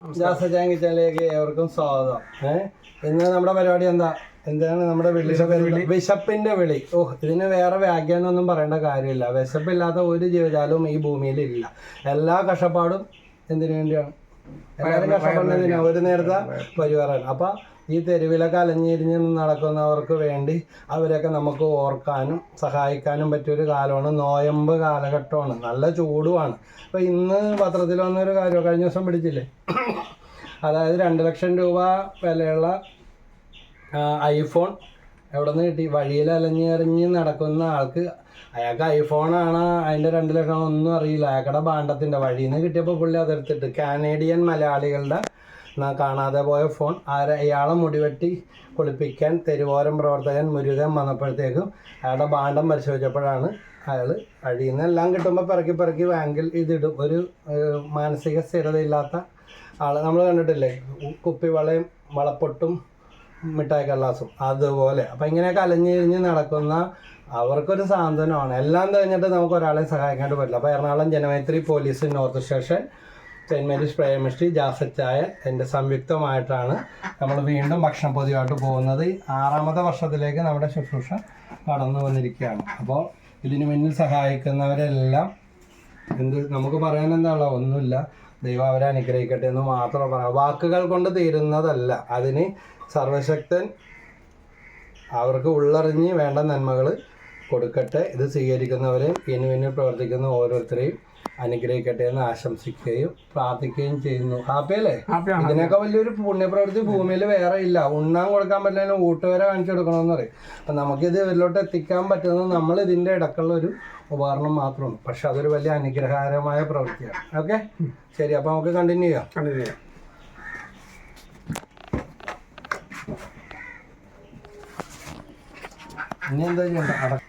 കിച്ചണിലേക്ക് ഏവർക്കും സ്വാഗതം. ഇന്ന് നമ്മുടെ പരിപാടി എന്താണ് നമ്മുടെ വിളിയുടെ വിശപ്പിന്റെ വിളി. ഇതിന് വേറെ വ്യാഖ്യാനമൊന്നും പറയേണ്ട കാര്യമില്ല. വിശപ്പില്ലാത്ത ഒരു ജീവജാലവും ഈ ഭൂമിയിൽ ഇല്ല. എല്ലാ കഷ്ടപ്പാടും എന്തിനു വേണ്ടിയാണ്? എല്ലാവരും കഷ്ടപ്പെടുന്നതിനാണ്, ഒരു നേരത്തെ പരിവാറാണ്. അപ്പൊ ഈ തെരുവിലൊക്കെ അലഞ്ഞിരിഞ്ഞ് നടക്കുന്നവർക്ക് വേണ്ടി അവരൊക്കെ നമുക്ക് ഓർക്കാനും സഹായിക്കാനും പറ്റിയൊരു കാലമാണ്. നോയമ്പ് കാലഘട്ടമാണ്, നല്ല ചൂടുമാണ്. അപ്പോൾ ഇന്ന് പത്രത്തിൽ വന്നൊരു കാര്യം കഴിഞ്ഞ ദിവസം പിടിച്ചില്ലേ, അതായത് 2 ലക്ഷം രൂപ വിലയുള്ള ഐഫോൺ എവിടെ നിന്ന് കിട്ടി? വഴിയിൽ അലഞ്ഞിറങ്ങി നടക്കുന്ന ആൾക്ക് അയാൾക്ക് ഐഫോണാണ്, അതിൻ്റെ 2 ലക്ഷം ഒന്നും അറിയില്ല. അയാളുടെ ഭാണ്ഡത്തിൻ്റെ വഴിയിൽ നിന്ന് കിട്ടിയപ്പോൾ പുള്ളി അതെടുത്തിട്ട് കാനേഡിയൻ മലയാളികളുടെ കാണാതെ പോയ ഫോൺ ഇയാളെ മുടിവെട്ടി കുളിപ്പിക്കാൻ തെരുവോരം പ്രവർത്തകൻ മുരുകൻ വന്നപ്പോഴത്തേക്കും അയാളുടെ ഭാണ്ഡം പരിശോധിച്ചപ്പോഴാണ് അയാൾ വഴിയിൽ നിന്ന് എല്ലാം കിട്ടുമ്പോൾ പിറക്കി ബാങ്കിൽ ഇതിടും. ഒരു മാനസിക സ്ഥിരതയില്ലാത്ത ആൾ നമ്മൾ കണ്ടിട്ടില്ലേ, കുപ്പിവളയും വളപ്പൊട്ടും മിഠായി കള്ളാസും അതുപോലെ. അപ്പം ഇങ്ങനെയൊക്കെ അലഞ്ഞിരിഞ്ഞ് നടക്കുന്ന അവർക്കൊരു സാന്ത്വനമാണ്. എല്ലാം കഴിഞ്ഞിട്ട് നമുക്ക് ഒരാളെ സഹായിക്കാണ്ട് പറ്റില്ല. അപ്പോൾ Ernakulam Janamaithri police north station saint Mary's Premasree ജാസച്ചായ എൻ്റെ സംയുക്തമായിട്ടാണ് നമ്മൾ വീണ്ടും ഭക്ഷണപ്പൊതിയായിട്ട് പോകുന്നത്. 6ാമത്തെ വർഷത്തിലേക്ക് നമ്മുടെ ശുശ്രൂഷ കടന്നു വന്നിരിക്കുകയാണ്. അപ്പോൾ ഇതിനു മുന്നിൽ സഹായിക്കുന്നവരെല്ലാം നമുക്ക് പറയാൻ എന്താണല്ലോ, ഒന്നുമില്ല, ദൈവം അവരെ അനുഗ്രഹിക്കട്ടെ എന്ന് മാത്രം പറയാം. വാക്കുകൾ കൊണ്ട് തീരുന്നതല്ല, അതിന് സർവശക്തൻ അവർക്ക് ഉള്ളറിഞ്ഞ് വേണ്ട നന്മകൾ കൊടുക്കട്ടെ. ഇത് സ്വീകരിക്കുന്നവരെയും ഇതിനു മുന്നിൽ പ്രവർത്തിക്കുന്ന ഓരോരുത്തരെയും അനുഗ്രഹിക്കട്ടെ എന്ന് ആശംസിക്കുകയും പ്രാർത്ഥിക്കുകയും ചെയ്യുന്നു. ഹാപ്പിയല്ലേ? ഇതിനൊക്കെ വലിയൊരു പുണ്യപ്രവൃത്തി ഭൂമിയിൽ വേറെ ഇല്ല. ഉണ്ണാൻ കൊടുക്കാൻ പറ്റില്ല, ഊട്ടുവരെ കാണിച്ചു കൊടുക്കണമെന്ന് പറയും. അപ്പം നമുക്കിത് ഇവരിലോട്ട് എത്തിക്കാൻ പറ്റുന്നത് നമ്മൾ ഇതിൻ്റെ ഇടക്കുള്ള ഒരു ഉപകരണം മാത്രമാണ്. പക്ഷെ അതൊരു വലിയ അനുഗ്രഹകരമായ പ്രവൃത്തിയാണ്. ഓക്കെ, ശരി. അപ്പം നമുക്ക് കണ്ടിന്യൂ ചെയ്യാം. ഇനി എന്താ ചെയ്യണ്ട?